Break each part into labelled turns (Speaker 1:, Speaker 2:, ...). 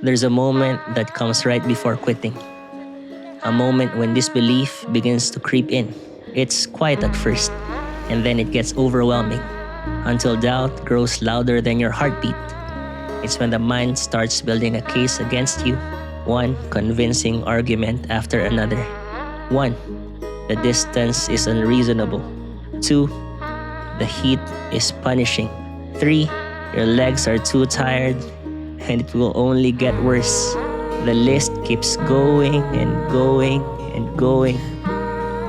Speaker 1: There's a moment that comes right before quitting. A moment when disbelief begins to creep in. It's quiet at first, and then it gets overwhelming, until doubt grows louder than your heartbeat. It's when the mind starts building a case against you, one convincing argument after another. 1. The distance is unreasonable. 2. The heat is punishing. 3. Your legs are too tired, and it will only get worse. The list keeps going and going and going,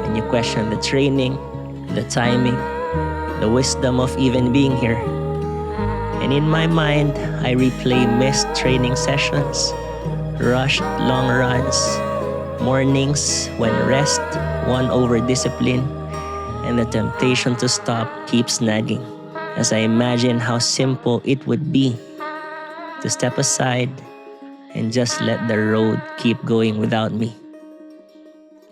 Speaker 1: and you question the training, the timing, the wisdom of even being here. And in my mind, I replay missed training sessions, rushed long runs, mornings when rest won over discipline, and the temptation to stop keeps nagging as I imagine how simple it would be to step aside and just let the road keep going without me.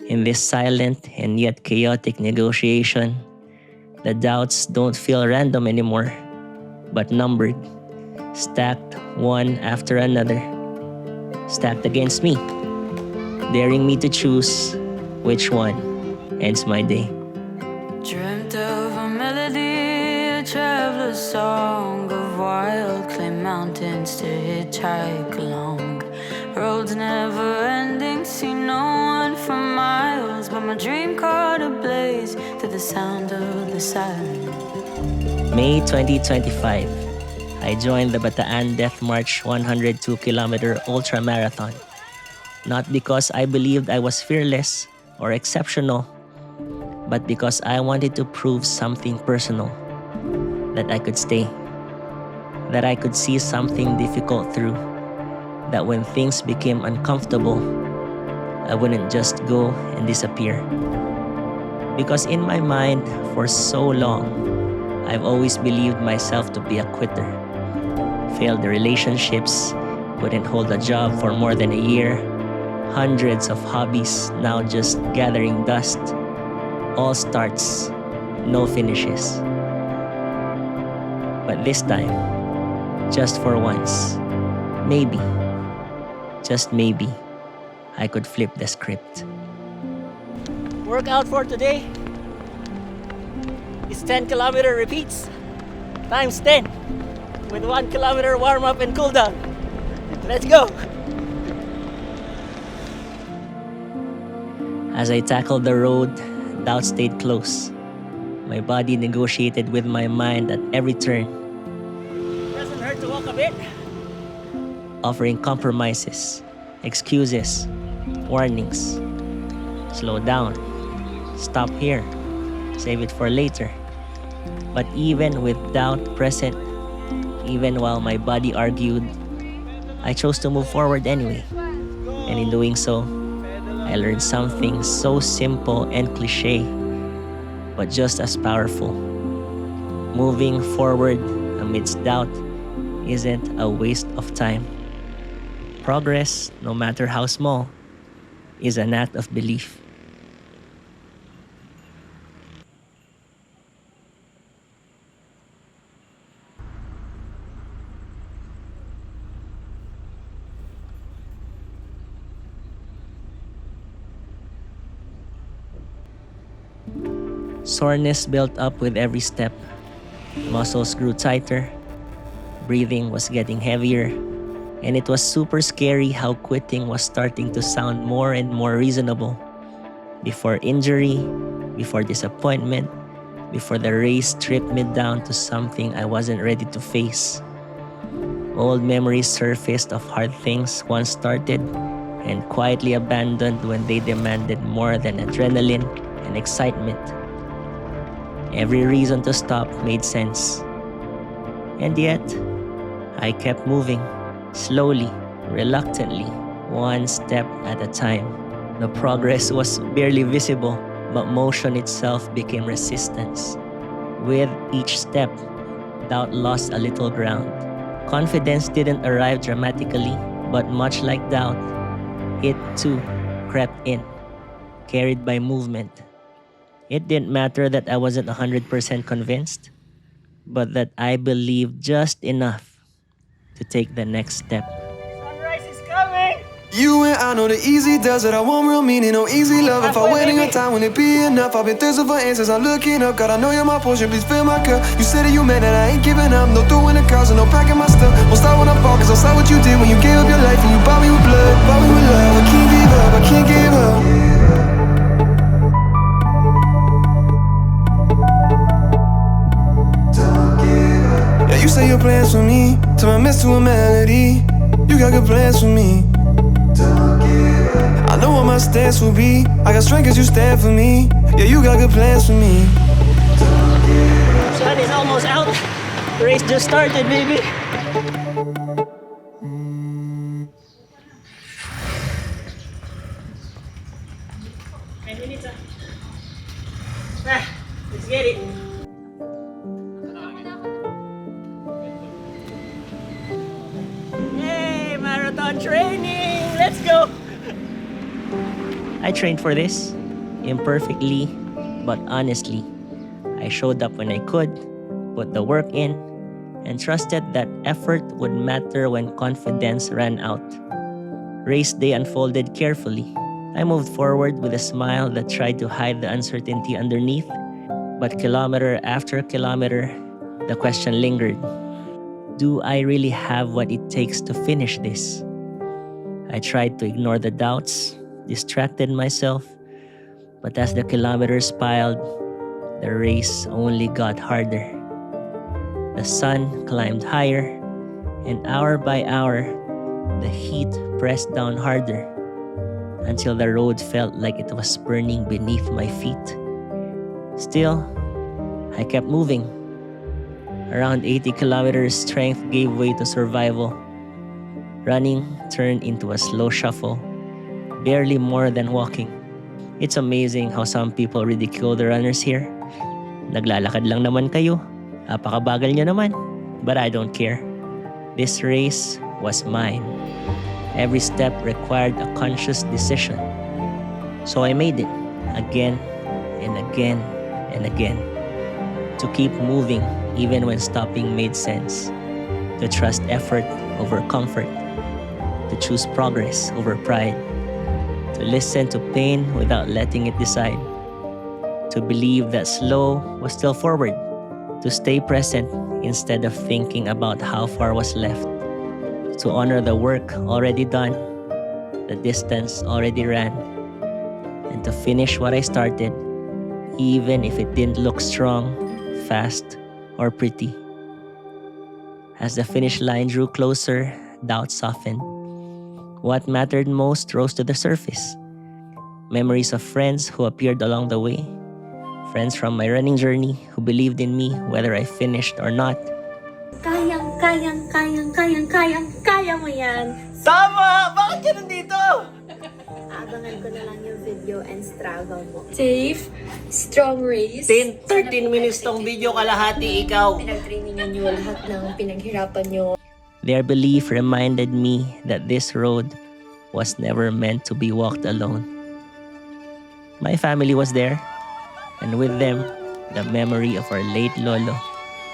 Speaker 1: In this silent and yet chaotic negotiation, the doubts don't feel random anymore, but numbered, stacked one after another, stacked against me, daring me to choose which one ends my day.
Speaker 2: Dreamt of a melody, a traveler's song of wild clay mountains to hitchhike along. Roads never ending, see no one for miles, but my dream caught ablaze to the sound of the siren.
Speaker 1: May 2025, I joined the Bataan Death March 102-kilometer Ultramarathon. Not because I believed I was fearless or exceptional, but because I wanted to prove something personal, that I could stay, that I could see something difficult through, that when things became uncomfortable, I wouldn't just go and disappear. Because in my mind, for so long, I've always believed myself to be a quitter. Failed relationships, couldn't hold a job for more than a year, hundreds of hobbies now just gathering dust. All starts, no finishes. But this time, just for once, maybe, just maybe, I could flip the script.
Speaker 3: Workout for today is 10-kilometer repeats times 10 with 1 kilometer warm-up and cool down. Let's go!
Speaker 1: As I tackled the road, doubt stayed close. My body negotiated with my mind at every turn,
Speaker 3: Doesn't hurt to walk a bit.
Speaker 1: offering compromises, excuses, warnings. Slow down. Stop here. Save it for later. But even with doubt present, even while my body argued, I chose to move forward anyway. And in doing so, I learned something so simple and cliche, but just as powerful. Moving forward amidst doubt isn't a waste of time. Progress, no matter how small, is an act of belief. Soreness built up with every step. Muscles grew tighter. Breathing was getting heavier. And it was super scary how quitting was starting to sound more and more reasonable. Before injury, before disappointment, before the race stripped me down to something I wasn't ready to face. Old memories surfaced of hard things once started and quietly abandoned when they demanded more than adrenaline and excitement. Every reason to stop made sense. And yet, I kept moving, slowly, reluctantly, one step at a time. The progress was barely visible, but motion itself became resistance. With each step, doubt lost a little ground. Confidence didn't arrive dramatically, but much like doubt, it too crept in, carried by movement. It didn't matter that I wasn't 100% convinced. but that I believed just enough to take the next step.
Speaker 3: Sunrise is coming!
Speaker 4: You and I know the easy does it. I want real meaning, no easy love. If I waiting your time, will it be enough? I've been thirsting for answers, I'm looking up. God, I know you're my portion, please fill my cup. You said that you meant that I ain't giving up. No throwing the cards and no packing my stuff. Won't start when I fall, cause I'll start what you did when you gave up your life and you bought me with blood, bought me with love. I can't give up, I can't give up. Yeah, you say your plans for me, turn my mess to a melody. You got good plans for me. I know what my stance will be. I got strength cause you stand for me. Yeah, you got good plans for me.
Speaker 3: Sun is almost out. The race just started, baby. Let's get it. Yay, marathon training! Let's go!
Speaker 1: I trained for this, imperfectly, but honestly. I showed up when I could, put the work in, and trusted that effort would matter when confidence ran out. Race day unfolded carefully. I moved forward with a smile that tried to hide the uncertainty underneath, but kilometer after kilometer, the question lingered. Do I really have what it takes to finish this? I tried to ignore the doubts, distracted myself, but as the kilometers piled, the race only got harder. The sun climbed higher, and hour by hour, the heat pressed down harder until the road felt like it was burning beneath my feet. Still, I kept moving. Around 80 kilometers, strength gave way to survival. Running turned into a slow shuffle, barely more than walking. It's amazing how some people ridicule the runners here. Naglalakad lang naman kayo. Apakabagal nyo naman. But I don't care. This race was mine. Every step required a conscious decision. So I made it again and again and again. To keep moving even when stopping made sense. To trust effort over comfort. To choose progress over pride. To listen to pain without letting it decide. To believe that slow was still forward. To stay present instead of thinking about how far was left. To honor the work already done, the distance already ran, and to finish what I started, even if it didn't look strong, fast, or pretty. As the finish line drew closer, doubt softened. What mattered most rose to the surface. Memories of friends who appeared along the way. Friends from my running journey who believed in me whether I finished or not.
Speaker 5: Kaya mo yan.
Speaker 3: Tama! Bakit ka nandito?
Speaker 5: Abangan ko na lang yung video and struggle mo. Safe, strong race.
Speaker 3: 13 minutes tong video, kalahati ikaw.
Speaker 5: Pinag-trainingan nyo lahat ng pinaghirapan nyo.
Speaker 1: Their belief reminded me that this road was never meant to be walked alone. My family was there, and with them, the memory of our late Lolo,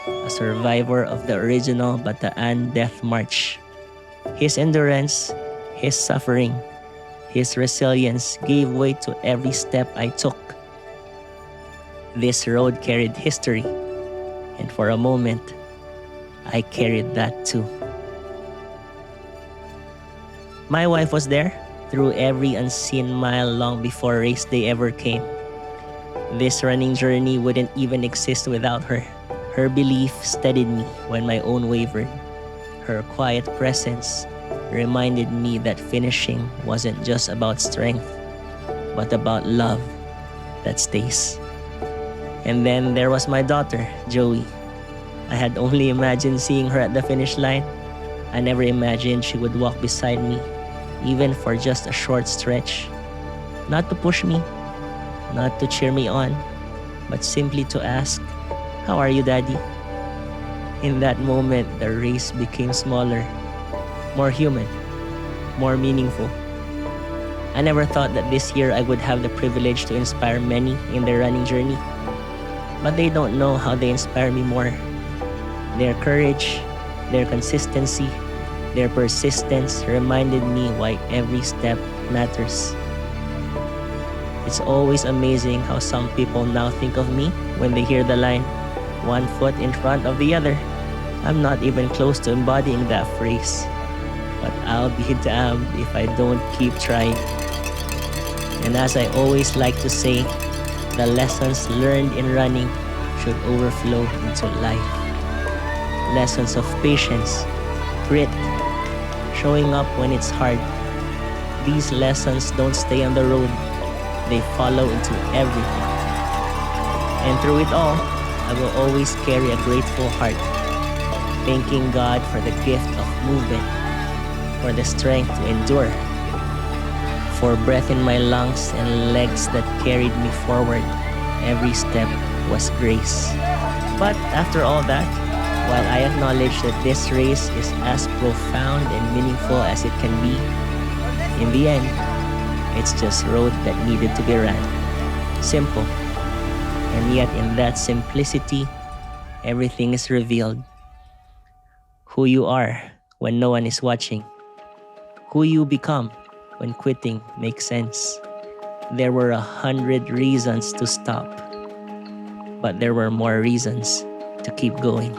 Speaker 1: a survivor of the original Bataan Death March. His endurance, his suffering, his resilience gave way to every step I took. This road carried history, and for a moment, I carried that too. My wife was there through every unseen mile long before race day ever came. This running journey wouldn't even exist without her. Her belief steadied me when my own wavered. Her quiet presence reminded me that finishing wasn't just about strength, but about love that stays. And then there was my daughter, Joey. I had only imagined seeing her at the finish line. I never imagined she would walk beside me, even for just a short stretch. Not to push me, not to cheer me on, but simply to ask, "How are you, Daddy?" In that moment, the race became smaller, more human, more meaningful. I never thought that this year I would have the privilege to inspire many in their running journey. But they don't know how they inspire me more. Their courage, their consistency, their persistence reminded me why every step matters. It's always amazing how some people now think of me when they hear the line, "one foot in front of the other." I'm not even close to embodying that phrase, but I'll be damned if I don't keep trying. And as I always like to say, the lessons learned in running should overflow into life. Lessons of patience, grit, showing up when it's hard. These lessons don't stay on the road, they follow into everything. And through it all, I will always carry a grateful heart, thanking God for the gift of movement, for the strength to endure, for breath in my lungs and legs that carried me forward. Every step was grace. But after all that, while I acknowledge that this race is as profound and meaningful as it can be, in the end, it's just road that needed to be ran. Simple. And yet in that simplicity, everything is revealed. Who you are when no one is watching. Who you become when quitting makes sense. There were 100 reasons to stop, but there were more reasons to keep going.